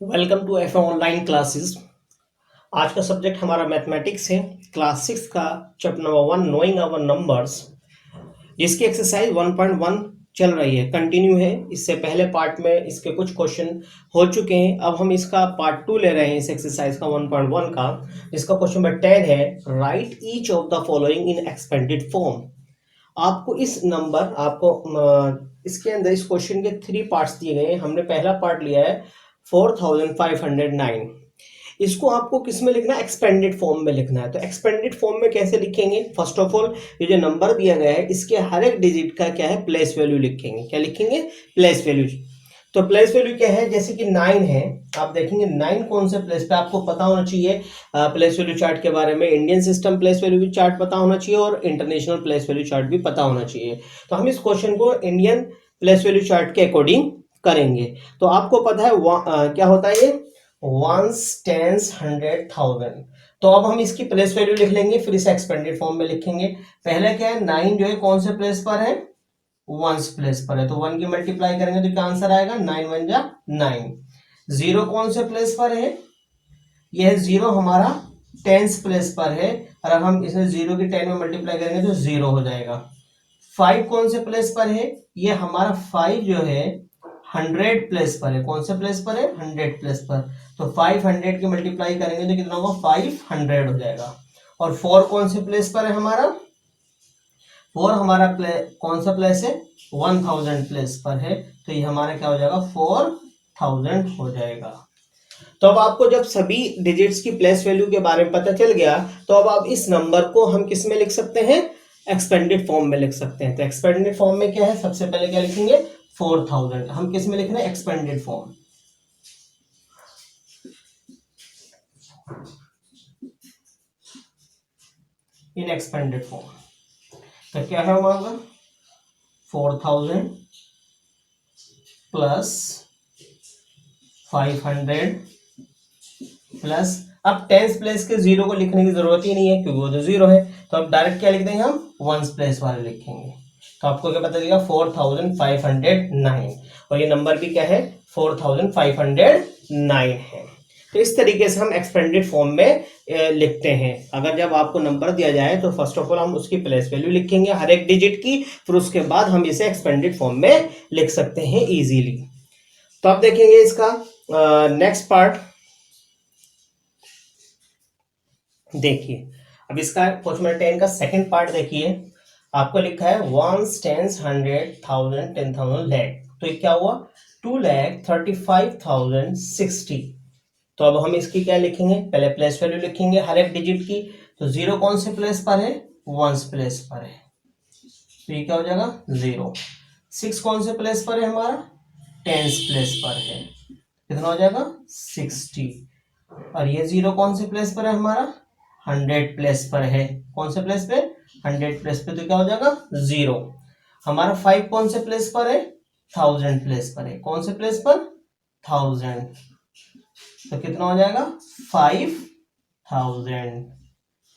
Welcome to F online classes. आज का subject हमारा मैथमेटिक्स है। क्लास 6 का chapter number 1 knowing our numbers, जिसकी एक्सरसाइज 1.1 चल रही है, कंटिन्यू है। इससे पहले पार्ट में इसके कुछ क्वेश्चन हो चुके हैं। अब हम इसका पार्ट 2 ले रहे हैं इस एक्सरसाइज का 1.1 का, जिसका क्वेश्चन नंबर 10 है, right each of the following in expanded form. आपको इस नंबर इसके अंदर इस क्वेश्चन के 3 पार्ट्स दिए गए हैं। हमने पहला पार्ट लिया है 4509। इसको आपको किस में लिखना है? एक्सपेंडेड फॉर्म में लिखना है। तो एक्सपेंडेड फॉर्म में कैसे लिखेंगे? फर्स्ट ऑफ ऑल, ये जो नंबर दिया गया है इसके हर एक डिजिट का क्या है? प्लेस वैल्यू लिखेंगे। क्या लिखेंगे? Place value. तो प्लेस वैल्यू क्या है? जैसे कि 9 है, आप देखेंगे 9 कौन से प्लेस पे, आपको पता होना चाहिए प्लेस वैल्यू चार्ट के बारे में। Indian system place value chart पता होना चाहिए और इंटरनेशनल प्लेस वैल्यू चार्ट भी पता होना चाहिए। तो हम इस क्वेश्चन को इंडियन प्लेस वैल्यू चार्ट के अकॉर्डिंग करेंगे। तो आपको पता है क्या होता है ये? Ones, tens, 100,000। तो अब हम इसकी प्लेस वैल्यू लिख लेंगे, फिर इसे एक्सपेंडेड फॉर्म में लिखेंगे। पहले क्या है? 9 जो है कौन से प्लेस पर है? वंस प्लेस पर है, तो 1 की मल्टीप्लाई करेंगे तो क्या आंसर आएगा? 9 1 जा 9। 0 कौन से प्लेस पर है? यह 0 हमारा टेंस प्लेस पर है, और अब हम इसे 0 की 10 में मल्टीप्लाई करेंगे तो 0 हो जाएगा। 5 कौन से प्लेस पर है? ये हमारा 5 जो है 100 प्लेस पर है। कौन से प्लेस पर है? 100 प्लेस पर। तो 500 की मल्टीप्लाई करेंगे तो कितना होगा? 500 हो जाएगा। और 4 कौन से प्लेस पर है हमारा? 4 हमारा कौन सा प्लेस है? 1000 प्लेस पर है, तो ये हमारा क्या हो जाएगा? 4000 हो जाएगा। तो अब आपको जब सभी डिजिट्स की प्लेस वैल्यू के बारे में पता चल गया, तो अब आप इस नंबर को हम किस में लिख सकते हैं? एक्सपेंडेड फॉर्म में लिख सकते हैं। तो एक्सपेंडेड फॉर्म में क्या है? सबसे पहले क्या लिखेंगे? 4000। हम किस में लिख रहे हैं? Expanded form. इन एक्सपेंडेड फॉर्म तो क्या है हमारा? 4000 प्लस 500 प्लस, अब टेंस प्लेस के 0 को लिखने की जरूरत ही नहीं है क्योंकि वो तो 0 है। तो अब डायरेक्ट क्या लिख देंगे? हम वंस प्लेस वाले लिखेंगे। तो आपको क्या पता चलेगा? 4509। और ये नंबर भी क्या है? 4509 है। तो इस तरीके से हम एक्सपेंडेड फॉर्म में लिखते हैं। अगर जब आपको नंबर दिया जाए तो फर्स्ट ऑफ ऑल हम उसकी प्लेस वैल्यू लिखेंगे हर एक डिजिट की, फिर उसके बाद हम इसे एक्सपेंडेड फॉर्म में लिख सकते हैं इजीली। तो अब देखेंगे इसका नेक्स्ट पार्ट। देखिए, अब इसका क्वेश्चन नंबर 10 का सेकंड पार्ट देखिए। आपको लिखा है वंस, टेंस, 100,000, 10,000, लैख। तो ये क्या हुआ? 2,35,060। तो अब हम इसकी क्या लिखेंगे? पहले प्लेस वैल्यू लिखेंगे हर एक डिजिट की। तो 0 कौन से प्लेस पर है? वंस प्लेस पर है, तो ये क्या हो जाएगा? 0। 6 कौन से प्लेस पर है हमारा? टेंस प्लेस पर है, कितना हो जाएगा? 60। और ये 0 कौन से प्लेस पर है हमारा? 100 प्लेस पर है। कौन से प्लेस पे? 100 प्लेस पे, तो क्या हो जाएगा? 0। हमारा 5 कौन से प्लेस पर है? 1000 प्लेस पर है। कौन से प्लेस पर? 1000। तो कितना हो जाएगा? 5000।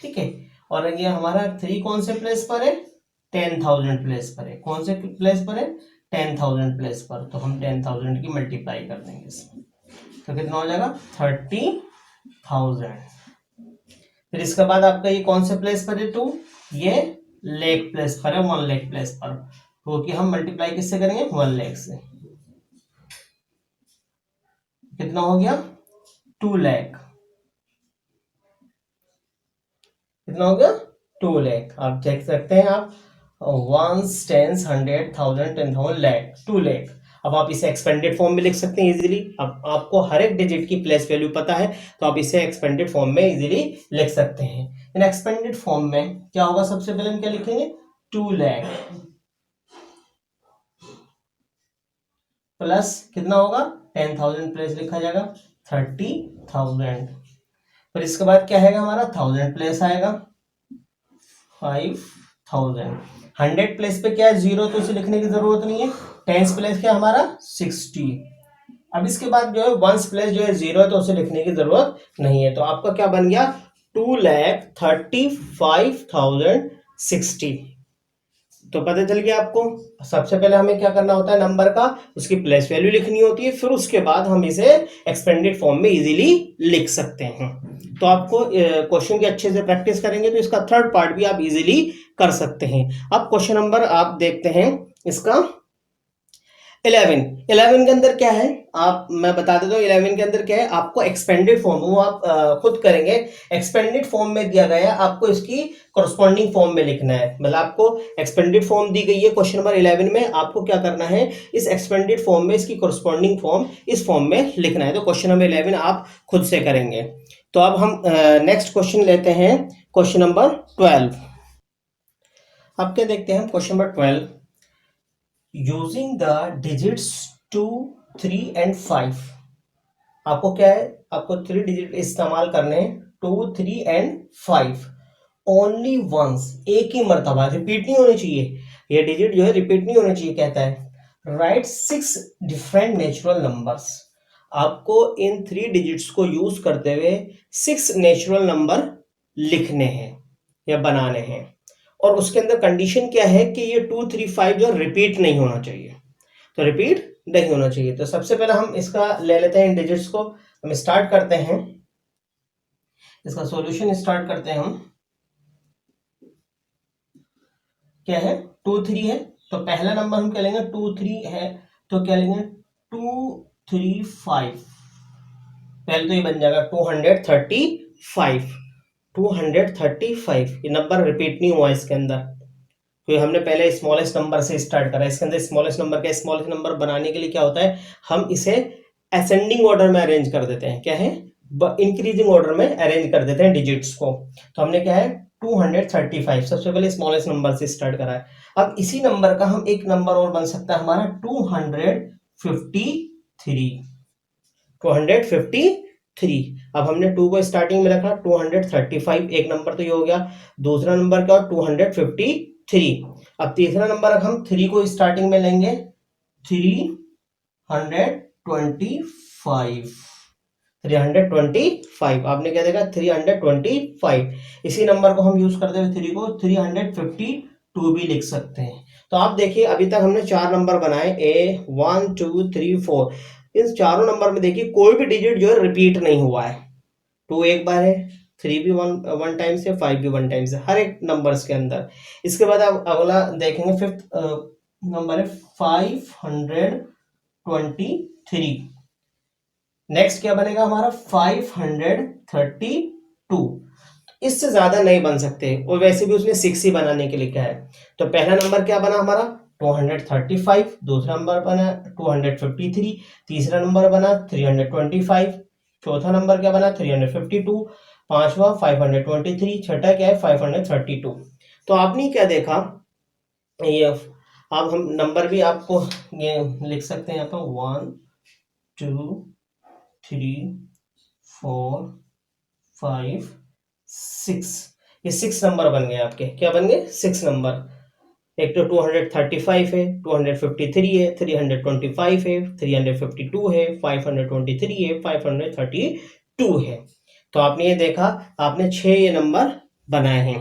ठीक है। और ये हमारा 3 कौन से प्लेस पर है? 10,000 प्लेस पर है। कौन से प्लेस पर है? 10,000 प्लेस पर। तो हम 10,000 की मल्टीप्लाई कर देंगे इसमें, तो कितना हो जाएगा? 30,000। फिर इसके बाद आपका ये कौन से प्लेस पर है? 2। ये लेख प्लेस पर है, 1 लाख प्लेस पर, क्योंकि हम मल्टीप्लाई किससे करेंगे? 1 लाख से। कितना हो गया? 2 लाख। कितना हो गया? 2 लाख। आप देख सकते हैं आप, वंस, टेंस, 100,000, 10,000, लाख, 2 लाख। अब आप इसे एक्सपेंडेड फॉर्म में लिख सकते हैं इजीली। अब आपको हर एक डिजिट की प्लेस वैल्यू पता है, तो आप इसे एक्सपेंडेड फॉर्म में इजीली लिख सकते हैं। इन एक्सपेंडेड फॉर्म में क्या होगा? सबसे पहले हम क्या लिखेंगे? 2 लाख प्लस कितना होगा? 10,000 प्लस लिखा जाएगा 30,000। फिर इसके बाद क्या है हमारा? 1000 प्लस आएगा 5000। 100 प्लेस पे क्या है? 0, तो इसे लिखने की जरूरत नहीं है। टेंस प्लेस क्या हमारा? 60। अब इसके बाद जो है वंस प्लेस जो है 0 है, तो उसे लिखने की जरूरत नहीं है। तो आपका क्या बन गया? 2,35,060। तो पता चल गया आपको। सबसे पहले हमें क्या करना होता है, नंबर का उसकी प्लेस वैल्यू लिखनी होती है, फिर उसके बाद हम इसे एक्सपेंडेड फॉर्म में इजीली लिख सकते हैं। तो आपको क्वेश्चन की अच्छे से प्रैक्टिस करेंगे तो इसका थर्ड पार्ट भी आप इजीली कर सकते हैं। अब क्वेश्चन नंबर आप देखते हैं इसका 11 के अंदर क्या है, आप मैं बता देता हूँ 11 के अंदर क्या है। आपको एक्सपेंडेड फॉर्म वो आप खुद करेंगे। एक्सपेंडेड फॉर्म में दिया गया है, आपको इसकी कॉरस्पॉन्डिंग फॉर्म में लिखना है। मतलब आपको एक्सपेंडेड फॉर्म दी गई है क्वेश्चन नंबर 11 में, आपको क्या करना है, इस एक्सपेंडेड फॉर्म में इसकी कॉरस्पॉन्डिंग फॉर्म इस फॉर्म में लिखना है। तो क्वेश्चन नंबर 11 आप खुद से करेंगे। तो अब हम नेक्स्ट क्वेश्चन लेते हैं, क्वेश्चन नंबर 12। अब क्या देखते हैं, question number 12, using the digits 2, 3 and 5। आपको क्या है, आपको 3 डिजिट इस्तेमाल करने हैं, 2, 3 एंड 5, ओनली वंस, एक ही मर्तबा, रिपीट नहीं होनी चाहिए, ये डिजिट जो है रिपीट नहीं होना चाहिए। कहता है राइट 6 डिफरेंट नेचुरल नंबर्स। आपको इन 3 डिजिट्स को यूज करते हुए 6 नेचुरल नंबर लिखने हैं या बनाने हैं। और उसके अंदर कंडीशन क्या है कि ये 2, 3, 5 जो रिपीट नहीं होना चाहिए। तो रिपीट नहीं होना चाहिए। तो सबसे पहले हम इसका ले लेते हैं, इन डिजिट्स को हम स्टार्ट करते हैं, इसका सॉल्यूशन स्टार्ट करते हैं हम। क्या है, 2, 3 है, तो पहला नंबर हम क्या लेंगे, 2, 3 है, तो क्या लेंगे 2, 3, 5। पहले तो ये बन जाएगा 235, 235। ये नंबर रिपीट नहीं हुआ इसके अंदर, क्योंकि हमने पहले स्मॉलेस्ट नंबर से स्टार्ट करा। इसके अंदर स्मॉलेस्ट नंबर का स्मॉलेस्ट नंबर बनाने के लिए क्या होता है, हम इसे असेंडिंग ऑर्डर में अरेंज कर देते हैं। क्या है, इंक्रीजिंग ऑर्डर में अरेंज कर देते हैं डिजिट्स को। तो हमने क्या है 235 सबसे पहले स्मॉलेस्ट नंबर से स्टार्ट करा है। अब इसी नंबर का हम एक नंबर और बन सकता है हमारा 253, 253। अब हमने 2 को स्टार्टिंग में रखा, 235 एक नंबर तो ये हो गया। दूसरा नंबर क्या, 253। अब तीसरा नंबर हम 3 को स्टार्टिंग में लेंगे, 325, 325। आपने क्या देखा 325। इसी नंबर को हम यूज करते हुए 3 को 352 भी लिख सकते हैं। तो आप देखिए अभी तक हमने 4 नंबर बनाए, ए 1 2 3 4। इन चारों नंबर में देखिए कोई भी डिजिट जो है रिपीट नहीं हुआ है। 2 एक बार है, 3 भी वन टाइम से, 5 भी वन टाइम से, हर एक नंबर्स के अंदर। इसके बाद आप अगला देखेंगे, फिफ्थ नंबर है 523। नेक्स्ट क्या बनेगा हमारा 532। इससे ज्यादा नहीं बन सकते, और वैसे भी उसने 6 ही बनाने के लिए क्या है। तो पहला नंबर क्या बना हमारा 235, दूसरा नंबर बना 253, तीसरा नंबर बना 325, चौथा नंबर क्या बना 352, पांचवा 523, छठा क्या है 532। तो आपने क्या देखा, ये अब हम नंबर भी आपको ये लिख सकते हैं यहाँ पर 1 2 3 4 5 6। ये 6 नंबर बन गए आपके, क्या बन गए 6 नंबर। एक तो 235 है, 253 है, 325 है, 352 है, 523 है, 532 है। तो आपने ये देखा, आपने 6 ये नंबर बनाए हैं।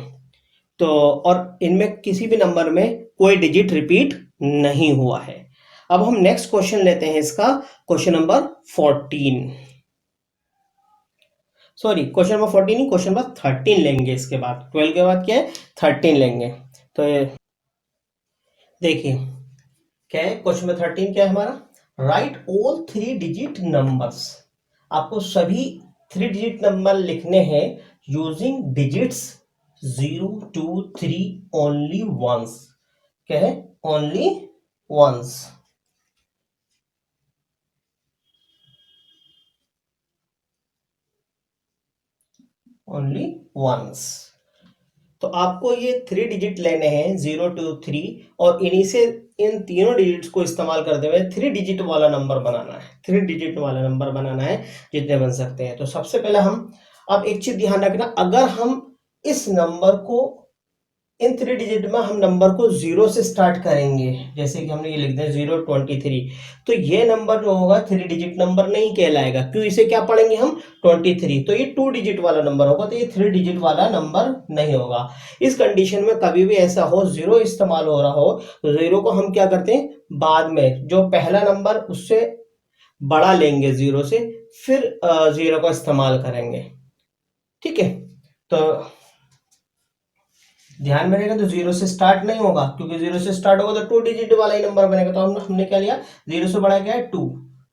तो और इनमें किसी भी नंबर में कोई डिजिट रिपीट नहीं हुआ है। अब हम नेक्स्ट क्वेश्चन लेते हैं इसका, question number 14। Sorry, question number 14 नहीं, क्वेश्चन नंबर 13 लेंगे। इसके बाद 12 के बाद क्या है 13 लेंगे। तो ये देखिए क्या है, क्वेश्चन नंबर 13 क्या है हमारा, राइट ऑल 3 डिजिट नंबर्स। आपको सभी 3 डिजिट नंबर लिखने हैं यूजिंग डिजिट्स 0 2 3 ओनली वंस। क्या है, ओनली वंस। Only once. तो आपको ये 3 डिजिट लेने हैं 0 2 3, और इन्हीं से इन तीनों डिजिट्स को इस्तेमाल करते हुए 3 डिजिट वाला नंबर बनाना है। 3 डिजिट वाला नंबर बनाना है, जितने बन सकते हैं। तो सबसे पहले हम, अब एक चीज ध्यान रखना, अगर हम इस नंबर को इन 3 डिजिट में हम नंबर को 0 से स्टार्ट करेंगे, जैसे कि हमने ये लिख दिया 023, तो ये नंबर जो होगा 3 डिजिट नंबर नहीं कहलाएगा। क्यों? इसे क्या पढ़ेंगे हम? 23, तो ये 2 डिजिट वाला नंबर होगा, तो ये 3 डिजिट वाला नंबर नहीं होगा। इस कंडीशन में कभी भी ऐसा हो 0 इस्तेमाल हो रहा हो, तो 0 को हम क्या करते हैं, बाद में जो पहला नंबर उससे बड़ा लेंगे 0 से, फिर 0 का इस्तेमाल करेंगे। ठीक है, तो ध्यान में रहेगा, तो 0 से स्टार्ट नहीं होगा, क्योंकि 0 से स्टार्ट होगा तो 2 डिजिट वाला ही नंबर बनेगा। तो हमने क्या लिया, 0 से बड़ा क्या है 2,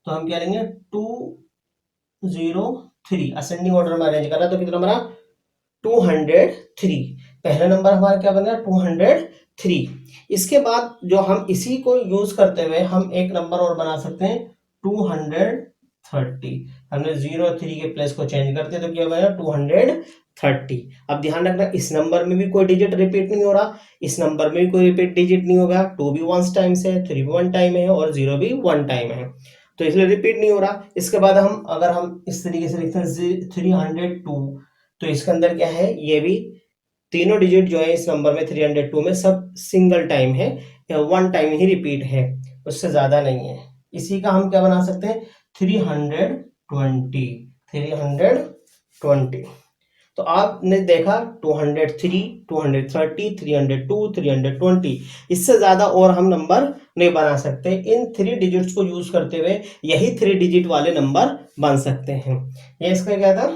तो हम क्या लेंगे 203, असेंडिंग ऑर्डर में अरेंज करना, तो कितना बना 203। पहला नंबर हमारा क्या बनेगा 203। इसके बाद जो हम इसी को यूज करते हुए हम एक नंबर और बना सकते हैं 230। हमने 03 के प्लेस को चेंज करते तो क्या बनेगा 230। अब ध्यान रखना, इस नंबर में भी कोई डिजिट रिपीट नहीं हो रहा, इस नंबर में भी कोई रिपीट डिजिट नहीं होगा। 2 भी 1 टाइम है, 3 भी 1 टाइम है और 0 भी 1 टाइम है, तो इसलिए रिपीट नहीं हो रहा। इसके बाद हम अगर हम इस तरीके से लिखते हैं 302, तो इसके अंदर क्या है, ये भी तीनों डिजिट जो है इस नंबर में 302 में सब सिंगल टाइम है, 1 टाइम ही रिपीट है, उससे ज्यादा नहीं है। इसी का हम क्या बना सकते हैं 320। तो आपने देखा 203, 230, 302, 320, इससे ज्यादा और हम नंबर नहीं बना सकते। इन 3 डिजिट्स को यूज करते हुए यही 3 डिजिट वाले नंबर बन सकते हैं। ये इसका क्या था,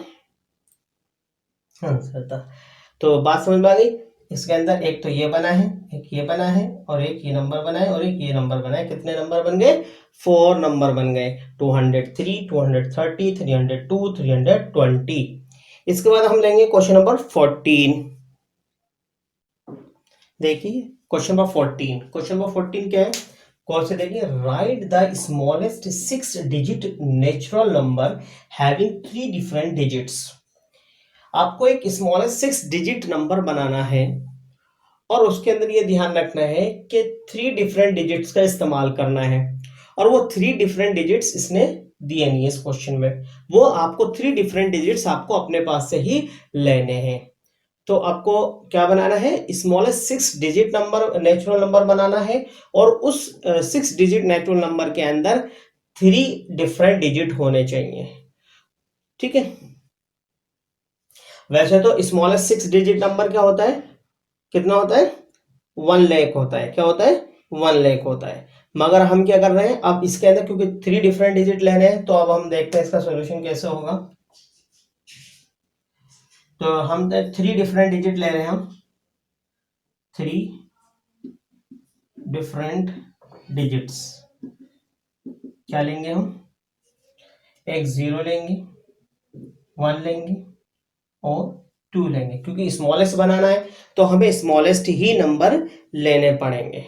आंसर था। तो बात समझ में आ गई। इसके अंदर एक तो ये बना है, एक ये बना है, और एक ये नंबर बना है, और एक ये नंबर बना है। कितने नंबर बन गए? 4 नंबर बन गए, 203, 230, 302, 320। इसके बाद हम लेंगे क्वेश्चन नंबर 14। देखिए क्वेश्चन नंबर 14, क्वेश्चन नंबर 14 क्या है, कौन से देखिए, right the smallest 6 digit natural number having 3 different digits. आपको एक स्मॉलेस्ट 6 डिजिट नंबर बनाना है और उसके अंदर ये ध्यान रखना है कि 3 डिफरेंट डिजिट्स का इस्तेमाल करना है, और वो 3 डिफरेंट डिजिट्स इसने दिए नहीं है इस क्वेश्चन में। वो आपको 3 डिफरेंट डिजिट्स आपको अपने पास से ही लेने हैं। तो आपको क्या बनाना है, smallest 6 digit number natural number बनाना है, और उस 6 डिजिट नेचुरल नंबर के अंदर 3 डिफरेंट डिजिट होने चाहिए। ठीक है, वैसे तो स्मॉलेस्ट 6 डिजिट नंबर क्या होता है, कितना होता है, 1 लाख होता है। क्या होता है? 1 लाख होता है। मगर हम क्या कर रहे हैं, अब इसके अंदर क्योंकि 3 डिफरेंट डिजिट लेने हैं, तो अब हम देखते हैं इसका सॉल्यूशन कैसे होगा। तो हम 3 डिफरेंट डिजिट ले रहे हैं, हम 3 डिफरेंट डिजिट्स क्या लेंगे, हम एक 0 लेंगे, 1 लेंगे और 2 लेंगे। क्योंकि स्मॉलेस्ट बनाना है तो हमें स्मॉलेस्ट ही नंबर लेने पड़ेंगे।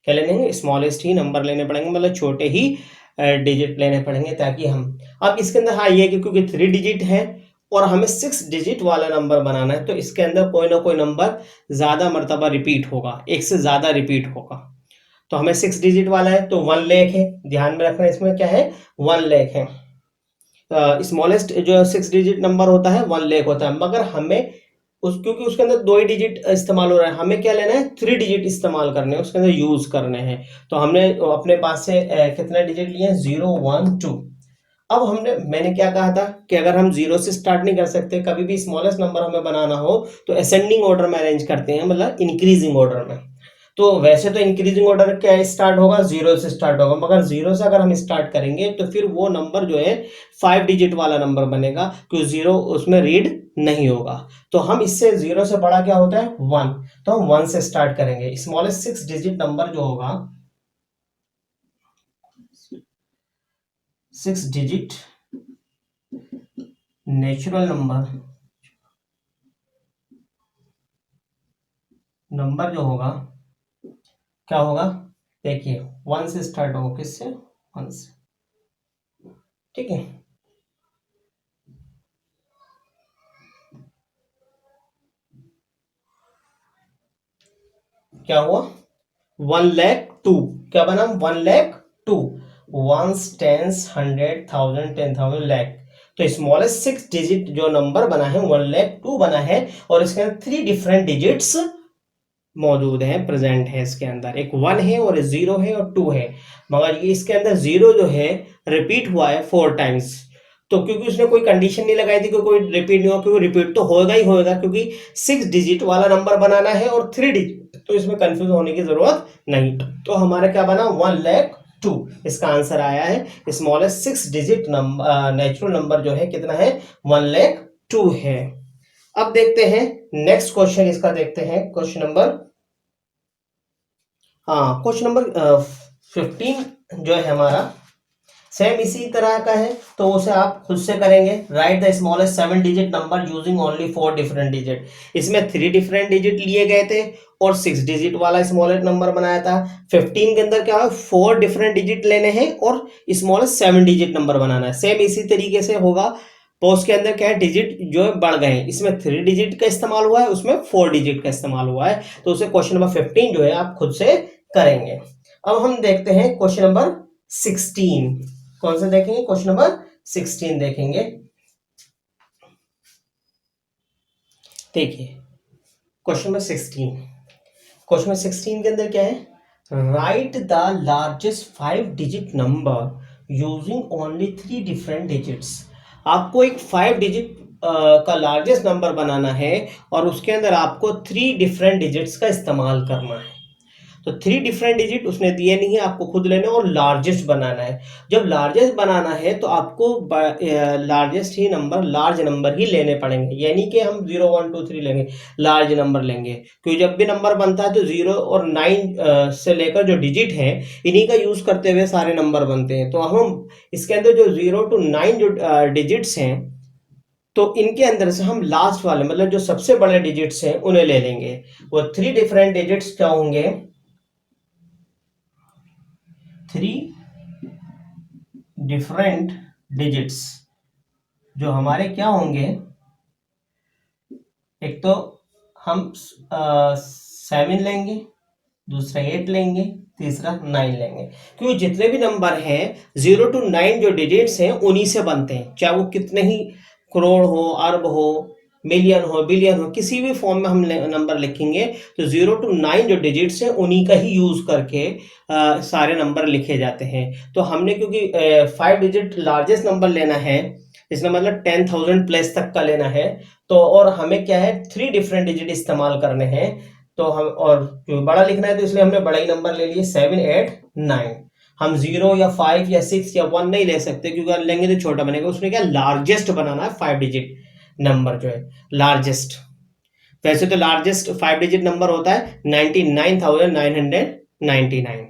क्या लेने हैं? स्मॉलेस्ट ही नंबर लेने पड़ेंगे, मतलब छोटे ही डिजिट लेने पड़ेंगे, ताकि हम, अब इसके अंदर हाँ ये कि क्योंकि 3 डिजिट है और हमें 6 डिजिट वाला नंबर बनाना है, तो इसके अंदर कोई ना कोई नंबर ज्यादा मर्तबा रिपीट होगा, एक से ज्यादा रिपीट होगा। तो हमें 6 डिजिट वाला है तो 1 लाख है, ध्यान में रखना, इसमें क्या है 1 लाख है। स्मॉलेस्ट जो 6 डिजिट नंबर होता है 1 लाख होता है, मगर हमें क्योंकि उसके अंदर 2 ही डिजिट इस्तेमाल हो रहा है, हमें क्या लेना है 3 डिजिट इस्तेमाल करने हैं, उसके अंदर यूज करने हैं। तो हमने अपने पास से कितने डिजिट लिए, 0, 1, 2। अब मैंने क्या कहा था कि अगर हम 0 से स्टार्ट नहीं कर सकते, कभी भी स्मॉलेस्ट नंबर हमें बनाना हो तो असेंडिंग ऑर्डर में अरेंज करते हैं, मतलब इंक्रीजिंग ऑर्डर में। तो वैसे तो इंक्रीजिंग ऑर्डर क्या स्टार्ट होगा, 0 से स्टार्ट होगा, मगर 0 से अगर हम स्टार्ट करेंगे तो फिर वो नंबर जो है 5 डिजिट वाला नंबर बनेगा, क्योंकि 0 उसमें रीड नहीं होगा। तो हम इससे 0 से बड़ा क्या होता है 1, तो हम 1 से स्टार्ट करेंगे। स्मॉलेस्ट 6 डिजिट नंबर जो होगा, 6 डिजिट नेचुरल नंबर जो होगा क्या होगा, देखिए 1 से स्टार्ट होगा, किससे 1 से। ठीक है, क्या हुआ 1 लाख 2, क्या बना 1 लाख 2, 1s 10s 100 1000 10,000 लाख। तो स्मॉलेस्ट 6 डिजिट जो नंबर बना है 1 लाख 2 बना है, और इसके अंदर 3 डिफरेंट डिजिट्स मौजूद है, प्रेजेंट है इसके अंदर। एक 1 है और 0 है और 2 है, मगर ये इसके अंदर 0 जो है रिपीट हुआ है 4 टाइम्स। तो क्योंकि उसने कोई कंडीशन नहीं लगाई थी कि कोई रिपीट नहीं होगा, क्योंकि रिपीट तो होगा ही होगा, क्योंकि 6 डिजिट वाला नंबर बनाना है और 3 डिजिट, तो इसमें कंफ्यूज होने की जरूरत नहीं। तो हमारा क्या बना, 1,02,000 इसका आंसर आया है। Smallest 6 digit number natural number जो है कितना है, 1,02,000 है। अब देखते हैं नेक्स्ट क्वेश्चन, इसका देखते हैं क्वेश्चन नंबर, हाँ क्वेश्चन नंबर 15 जो है हमारा सेम इसी तरह का है, तो उसे आप खुद से करेंगे। Right the smallest 7 digit number using only 4 different digit. इसमें 3 डिफरेंट डिजिट लिए गए थे और 6 डिजिट वाला स्मॉलेस्ट नंबर बनाया था। 15 के अंदर क्या है, 4 डिफरेंट डिजिट लेने हैं और स्मॉलेस्ट 7 डिजिट नंबर बनाना है। सेम इसी तरीके से होगा। पोस्ट के अंदर क्या है, डिजिट जो है बढ़ गए हैं, इसमें 3 डिजिट का इस्तेमाल हुआ है, उसमें 4 डिजिट का इस्तेमाल हुआ है। तो उसे क्वेश्चन नंबर 15 जो है आप खुद से करेंगे। अब हम देखते हैं क्वेश्चन नंबर 16। कौन सा देखेंगे, क्वेश्चन नंबर 16 देखेंगे। देखिए क्वेश्चन नंबर 16, क्वेश्चन नंबर 16 के अंदर क्या है, right the largest 5 digit number using only 3 different digits. आपको एक 5 डिजिट का लार्जेस्ट नंबर बनाना है और उसके अंदर आपको 3 डिफरेंट डिजिट्स का इस्तेमाल करना है। तो 3 डिफरेंट डिजिट उसने दिए नहीं है, आपको खुद लेने और लार्जेस्ट बनाना है। जब लार्जेस्ट बनाना है तो आपको लार्जेस्ट ही नंबर, लार्ज नंबर ही लेने पड़ेंगे, यानी कि हम 0 1 2 3 लेंगे, लार्ज नंबर लेंगे। क्योंकि जब भी नंबर बनता है तो 0 और 9 से लेकर जो डिजिट है इन्हीं का यूज करते हुए सारे नंबर बनते हैं। तो हम इसके अंदर जो 0 to 9 जो डिजिट्स हैं, तो इनके अंदर से हम लास्ट वाले, मतलब जो सबसे बड़े डिजिट्स हैं उन्हें ले लेंगे। वो 3 डिफरेंट डिजिट्स क्या होंगे, 3 डिफरेंट डिजिट्स जो हमारे क्या होंगे, एक तो हम 7 लेंगे, दूसरा 8 लेंगे, तीसरा 9 लेंगे। क्योंकि जितने भी नंबर हैं 0 to 9 जो डिजिट्स हैं उन्हीं से बनते हैं, चाहे वो कितने ही करोड़ हो, अरब हो, मिलियन हो, बिलियन हो, किसी भी फॉर्म में हम नंबर लिखेंगे तो 0 to 9 जो डिजिट्स हैं उन्हीं का ही यूज करके सारे नंबर लिखे जाते हैं। तो हमने क्योंकि 5 डिजिट लार्जेस्ट नंबर लेना है, इसका मतलब 10,000 प्लस तक का लेना है, तो और हमें क्या है 3 डिफरेंट डिजिट इस्तेमाल करने हैं, तो हम और जो बड़ा लिखना है तो इसलिए हमने बड़ा ही नंबर ले लिए 7 8 9। हम 0 या 5 या 6 या 1 नहीं ले सकते, क्योंकि लेंगे तो छोटा बनेगा। उसमें क्या लार्जेस्ट बनाना है, 5 डिजिट नंबर जो है लार्जेस्ट। वैसे तो लार्जेस्ट 5 डिजिट नंबर होता है 99,999,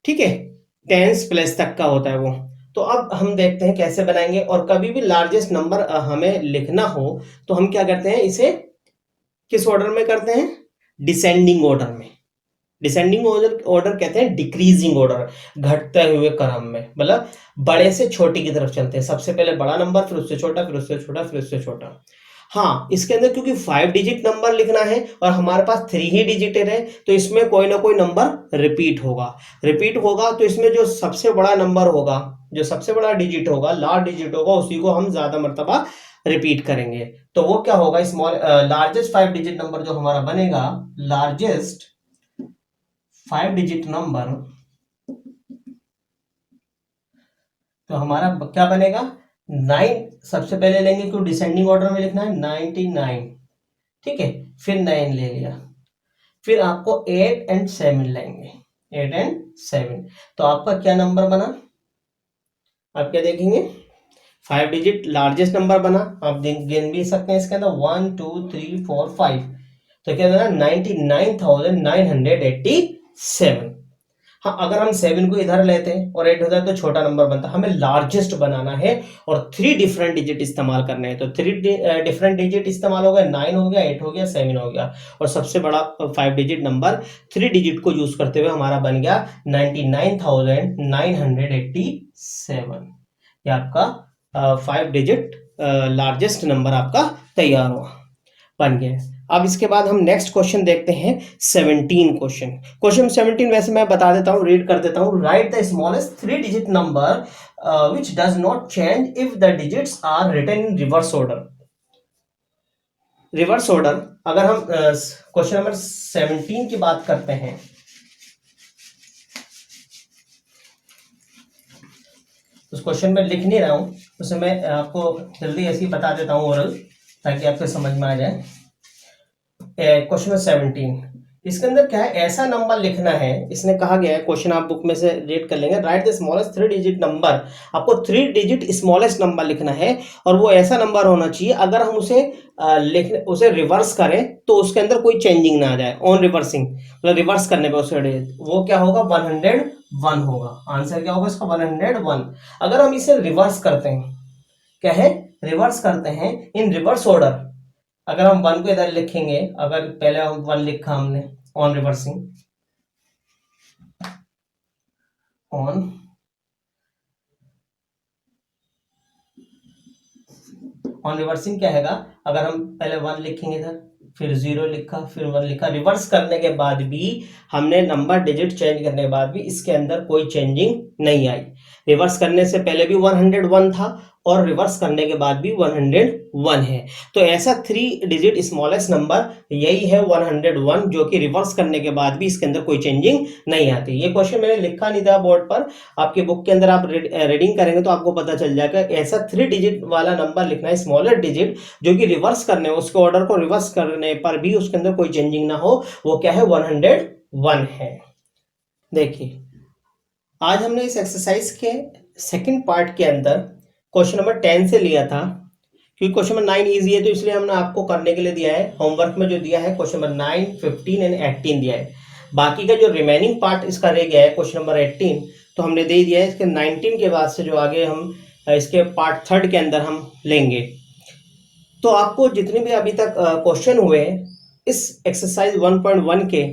ठीक है, टेंस प्लस तक का होता है वो। तो अब हम देखते हैं कैसे बनाएंगे। और कभी भी लार्जेस्ट नंबर हमें लिखना हो तो हम क्या करते हैं, इसे किस ऑर्डर में करते हैं, डिसेंडिंग ऑर्डर में। डिसेंडिंग ऑर्डर ऑर्डर कहते हैं डिक्रीजिंग ऑर्डर, घटते हुए क्रम में, मतलब बड़े से छोटे की तरफ चलते हैं। सबसे पहले बड़ा नंबर, फिर उससे छोटा, फिर उससे छोटा, फिर उससे छोटा। हाँ, इसके अंदर क्योंकि 5 डिजिट नंबर लिखना है और हमारे पास 3 ही डिजिट है, तो इसमें कोई ना कोई नंबर रिपीट होगा। रिपीट होगा तो इसमें जो सबसे बड़ा नंबर होगा, जो सबसे बड़ा डिजिट होगा, लार्ज डिजिट होगा, उसी को हम ज्यादा मर्तबा रिपीट करेंगे। तो वो क्या होगा, स्मॉल लार्जेस्ट 5 डिजिट नंबर जो हमारा बनेगा, लार्जेस्ट 5 डिजिट नंबर, तो हमारा क्या बनेगा, 9 सबसे पहले लेंगे क्योंकि डिसेंडिंग ऑर्डर में लिखना है, 99, ठीक है, फिर 9 ले लिया, फिर आपको 8 एंड 7 लेंगे, 8 एंड 7। तो आपका क्या नंबर बना, आप क्या देखेंगे, 5 डिजिट लार्जेस्ट नंबर बना। आप गिन भी सकते हैं इसके अंदर 1 2 3 4 5, तो क्या बना 99,987। हाँ, अगर हम 7 को इधर लेते हैं और 8 होता है तो छोटा नंबर बनता है। हमें लार्जेस्ट बनाना है और 3 डिफरेंट डिजिट इस्तेमाल करने हैं, तो 3 डिफरेंट डिजिट इस्तेमाल हो गया, 9 हो गया, 8 हो गया, 7 हो गया, और सबसे बड़ा 5 डिजिट नंबर 3 डिजिट को यूज करते हुए हमारा बन गया 99,987। ये आपका 5 डिजिट लार्जेस्ट नंबर आपका तैयार हुआ, बन गया। अब इसके बाद हम नेक्स्ट क्वेश्चन देखते हैं 17 क्वेश्चन। क्वेश्चन 17 वैसे मैं बता देता हूँ, रीड कर देता हूँ। Right the smallest 3 digit number which does not change if the digits are written in reverse order। Reverse order, अगर हम क्वेश्चन नंबर 17 की बात करते हैं, उस क्वेश्चन में लिख नहीं रहा हूं, उसे मैं आपको जल्दी ऐसे ही बता देता हूं ओरल, ताकि आपको समझ में आ जाए। क्वेश्चन नंबर 17, इसके अंदर क्या है, ऐसा नंबर लिखना है। इसने कहा गया है, क्वेश्चन आप बुक में से रीड कर लेंगे, right the smallest 3 digit number. आपको 3 डिजिट स्मॉलेस्ट नंबर लिखना है, और वो ऐसा नंबर होना चाहिए अगर हम उसे रिवर्स करें तो उसके अंदर कोई चेंजिंग ना आ जाए। ऑन रिवर्सिंग, मतलब रिवर्स करने पे उसे वो क्या होगा, 101 होगा। आंसर क्या होगा इसका, 101। अगर हम इसे रिवर्स करते हैं, क्या है, रिवर्स करते हैं इन रिवर्स ऑर्डर, अगर हम 1 को इधर लिखेंगे, अगर पहले 1 लिखा हमने ऑन रिवर्सिंग, ऑन रिवर्सिंग क्या हैगा, अगर हम पहले 1 लिखेंगे इधर, फिर 0 लिखा, फिर 1 लिखा, रिवर्स करने के बाद भी हमने नंबर डिजिट चेंज करने के बाद भी इसके अंदर कोई चेंजिंग नहीं आई। रिवर्स करने से पहले भी 101 था, और रिवर्स करने के बाद भी 101 है। तो ऐसा 3 डिजिट स्मॉलेस्ट नंबर यही है 101, जो कि रिवर्स करने के बाद भी इसके अंदर कोई चेंजिंग नहीं आती। ये क्वेश्चन मैंने लिखा नहीं था बोर्ड पर, आपके बुक के अंदर आप रीडिंग करेंगे तो आपको पता चल जाएगा। ऐसा 3 डिजिट वाला नंबर लिखना है, स्मॉलर डिजिट, जो कि रिवर्स करने, उसके ऑर्डर को रिवर्स करने पर भी उसके अंदर कोई चेंजिंग ना हो, वो क्या है, 101 है। देखिए, आज हमने इस एक्सरसाइज के सेकंड पार्ट के अंदर क्वेश्चन नंबर 10 से लिया था, क्योंकि क्वेश्चन नंबर 9 इजी है, तो इसलिए हमने आपको करने के लिए दिया है। होमवर्क में जो दिया है क्वेश्चन नंबर 9, 15 एंड 18 दिया है। बाकी का जो रिमेनिंग पार्ट इसका रह गया है क्वेश्चन नंबर 18, तो हमने दे दिया है। इसके 19 के बाद से जो आगे हम इसके पार्ट थर्ड के अंदर हम लेंगे। तो आपको जितने भी अभी तक क्वेश्चन हुए इस एक्सरसाइज 1.1 के,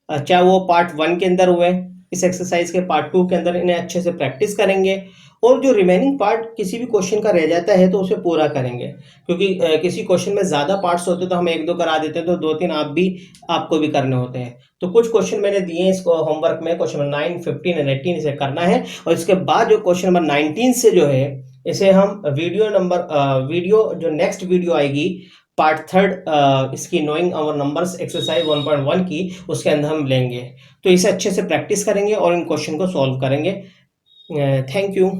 चाहे वो पार्ट 1 के अंदर हुए, इस एक्सरसाइज के पार्ट 2 के अंदर, इन्हें अच्छे से प्रैक्टिस करेंगे, और जो रिमेनिंग पार्ट किसी भी क्वेश्चन का रह जाता है तो उसे पूरा करेंगे। क्योंकि किसी क्वेश्चन में ज़्यादा पार्ट्स होते तो हम 1-2 करा देते हैं, तो 2-3 आपको भी करने होते हैं। तो कुछ क्वेश्चन मैंने दिए हैं इसको होमवर्क में, क्वेश्चन नंबर 9, 15 एंड 18 इसे करना है। और इसके बाद जो क्वेश्चन नंबर 19 से जो है, इसे हम वीडियो जो नेक्स्ट वीडियो आएगी पार्ट थर्ड इसकी नोइंग आवर नंबर्स एक्सरसाइज 1.1 की, उसके अंदर हम लेंगे। तो इसे अच्छे से प्रैक्टिस करेंगे और इन क्वेश्चन को सॉल्व करेंगे। Thank you.